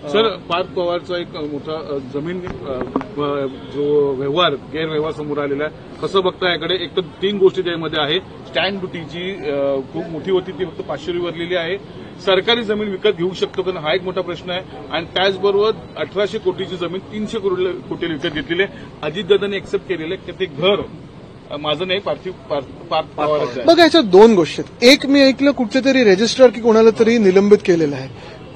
Sir, Parth पवारचा एक मोठा जमीन जो व्यवहार गैरव्यवहार समोर आलेला आहे, कसं बघता याकडे? एक तर 3 गोष्टी त्यामध्ये आहे. स्टॅम्प ड्युटीची खूप मोठी होती, ती फक्त 500 रुपये आहे. सरकारी जमीन विकत घेऊ शकतो का, हा एक मोठा प्रश्न आहे. आणि त्याचबरोबर 1800 कोटीची जमीन 300 कोटीला विकत घेतलेली आहे. अजितदादांनी एक्सेप्ट केलेलं आहे की ते घर माझं नाही, पार्थ पवारांचं आहे. बघा, याच्यात 2 गोष्टी आहेत. एक, मी ऐकलं कुठच्या तरी रजिस्ट्रार की कोणाला तरी निलंबित केलेलं आहे.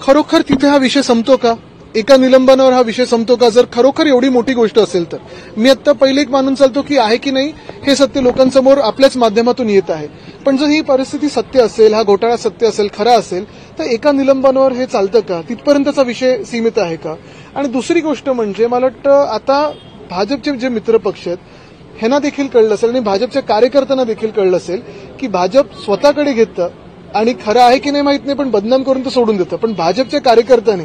खरोखर तिथे हा विषय संपतो का? एका निलंबनावर हा विषय संपतो का? जर खरोखर एवढी मोठी गोष्ट असेल तर मी आता पहिले एक मानून चालतो की आहे की नाही हे सत्य लोकांसमोर आपल्याच माध्यमातून येत आहे. पण जर ही परिस्थिती सत्य असेल, हा घोटाळा सत्य असेल, खरा असेल, तर एका निलंबनावर हे चालतं का? तिथपर्यंतचा विषय सीमित आहे का? आणि दुसरी गोष्ट म्हणजे मला वाटतं आता भाजपचे जे मित्रपक्ष आहेत ह्यांना देखील कळलं असेल आणि भाजपच्या कार्यकर्त्यांना देखील कळलं असेल की भाजप स्वतःकडे घेतं आणि खरं आहे की नाही माहित नाही, पण बदनाम करून तो सोडून देतं. पण भाजपच्या कार्यकर्त्यांनी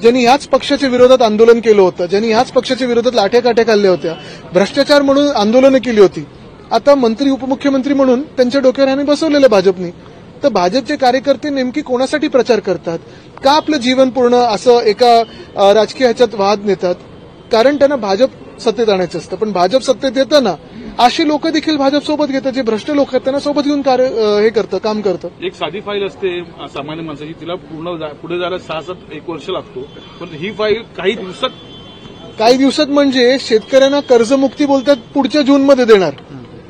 ज्यांनी ह्याच पक्षाच्या विरोधात आंदोलन केलं होतं, ज्यांनी ह्याच पक्षाच्या विरोधात लाठ्या खाल्ल्या होत्या, भ्रष्टाचार म्हणून आंदोलनं केली होती, आता मंत्री उपमुख्यमंत्री म्हणून त्यांच्या डोक्यावर ह्यांनी बसवलेलं भाजपनी. तर भाजपचे कार्यकर्ते नेमकी कोणासाठी प्रचार करतात? का आपलं जीवन पूर्ण असं एका राजकीय ह्याच्यात वाद नेतात? कारण त्यांना भाजप सत्तेत आणायचं असतं. पण भाजप सत्तेत येताना अशी लोक देखील भाजप सोबत घेतात, जे भ्रष्ट लोक आहेत त्यांना सोबत घेऊन हे करतं, काम करतं. एक साधी फाईल असते सामान्य माणसाची, तिला पुढे जायला 6-7 वर्ष लागतो. पण ही फाईल काही दिवसात म्हणजे शेतकऱ्यांना कर्जमुक्ती बोलतात पुढच्या जूनमध्ये देणार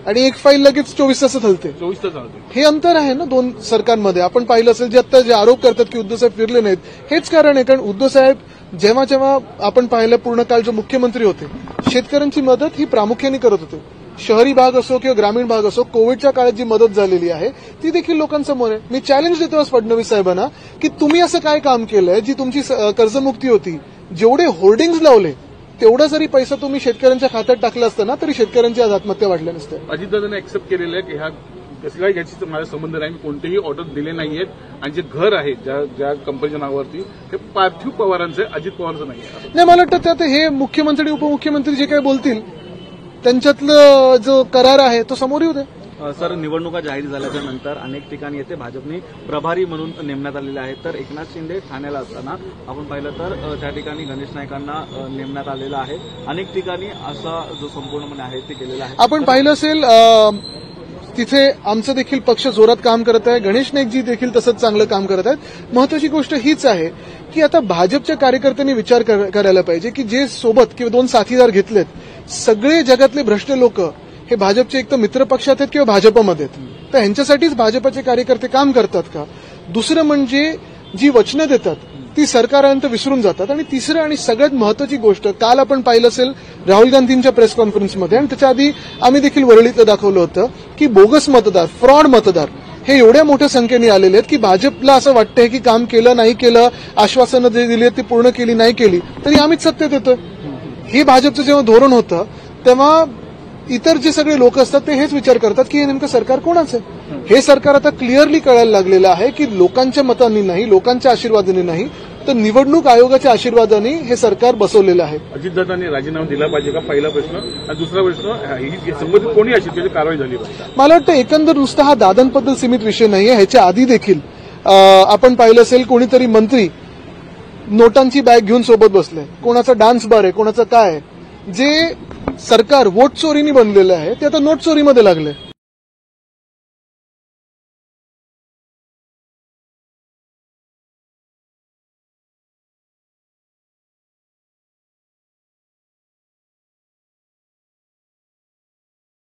आणि एक फाईल लगेच 24 तासात हलते. 24 तास हलते. हे अंतर आहे ना 2 सरकारमध्ये. आपण पाहिलं असेल जे आता जे आरोप करतात की उद्धव साहेब फिरले नाहीत, हेच कारण आहे. कारण उद्धव साहेब जेव्हा आपण पाहिलं पूर्ण काळ जो मुख्यमंत्री होते, शेतकऱ्यांची मदत ही प्रामुख्याने करत होते. शहरी भाग असो किंवा ग्रामीण भाग असो, कोविडच्या काळात जी मदत झालेली आहे ती देखील लोकांसमोर आहे. मी चॅलेंज देतो आज फडणवीस साहेबांना की तुम्ही असं काय काम केलंय जी तुमची कर्जमुक्ती होती, जेवढे होर्डिंग्ज लावले तेवढा जरी पैसा तुम्ही शेतकऱ्यांच्या खात्यात टाकला असता ना, तरी शेतकऱ्यांची आज आत्महत्या वाढल्या नसत्या. अजितदादांनी एक्सेप्ट केलेलं आहे की ह्या कसं काय याची माझा संबंध नाही, मी कोणतेही ऑर्डर दिले नाहीयेत. आणि जे घर आहे ज्या कंपनीच्या नावावरती ते पार्थिव पवारांचं आहे, अजित पवारांचं नाही. मला वाटतं त्यात हे मुख्यमंत्री उपमुख्यमंत्री जे काही बोलतील त्यांच्यातलं जो करार आहे तो समोर येऊ दे. सर, निवडणुका जाहीर झाल्याच्या नंतर अनेक ठिकाणी येथे भाजपने प्रभारी म्हणून नेमण्यात आलेले आहेत. तर एकनाथ शिंदे ठाण्याला असताना आपण पाहिलं तर त्या ठिकाणी गणेश नाईकांना नेमण्यात आलेलं आहे. अनेक ठिकाणी असा जो संपूर्णपणे आहे ते केलेला आहे. आपण पाहिलं असेल तिथे आमचा देखील पक्ष जोरात काम करत आहे. गणेश नाईकजी देखील तसंच चांगलं काम करत आहेत. महत्वाची गोष्ट हीच आहे की आता भाजपच्या कार्यकर्त्यांनी विचार करायला पाहिजे की जे सोबत किंवा 2 साथीदार घेतलेत, सगळे जगातले भ्रष्ट लोक हे भाजपचे एक तर मित्र पक्षात आहेत किंवा भाजपमध्ये आहेत. तर ह्यांच्यासाठीच भाजपचे कार्यकर्ते काम करतात का? दुसरं म्हणजे जी वचनं देतात ती सरकारांत विसरून जातात. आणि तिसरं आणि सगळ्यात महत्वाची गोष्ट, काल आपण पाहिलं असेल राहुल गांधींच्या प्रेस कॉन्फरन्समध्ये आणि त्याच्या आधी आम्ही देखील वरळीतलं दाखवलं होतं की बोगस मतदार, फ्रॉड मतदार हे एवढ्या मोठ्या संख्येने आलेले आहेत की भाजपला असं वाटतंय की काम केलं नाही केलं, आश्वासनं जे दिली ती पूर्ण केली नाही केली तरी आम्हीच सत्तेत येतोय. हे भाजपचं जेव्हा धोरण होतं तेव्हा इतर जे सगळे लोक असतात ते हेच विचार करतात की हे नेमकं सरकार कोणाचं आहे. हे सरकार आता क्लिअरली कळायला लागलेलं आहे की लोकांच्या मतांनी नाही, लोकांच्या आशीर्वादाने नाही, तर निवडणूक आयोगाच्या आशीर्वादाने हे सरकार बसवलेलं आहे. अजितदादांनी राजीनामा दिला पाहिजे का, पहिला प्रश्न. आणि दुसरा प्रश्न, ही संबंधित कोणी अशी त्याची कारवाई झाली पाहिजे. मला वाटतं एकंदर नुसता हा दादांबद्दल सीमित विषय नाहीये. ह्याच्या आधी देखील आपण पाहिलं असेल कोणीतरी मंत्री नोटांची बॅग घेऊन सोबत बसले, कोणाचा डान्स बार आहे, कोणाचं काय आहे. जे सरकार वोट चोरीने बनलेलं आहे ते आता नोट चोरीमध्ये लागले.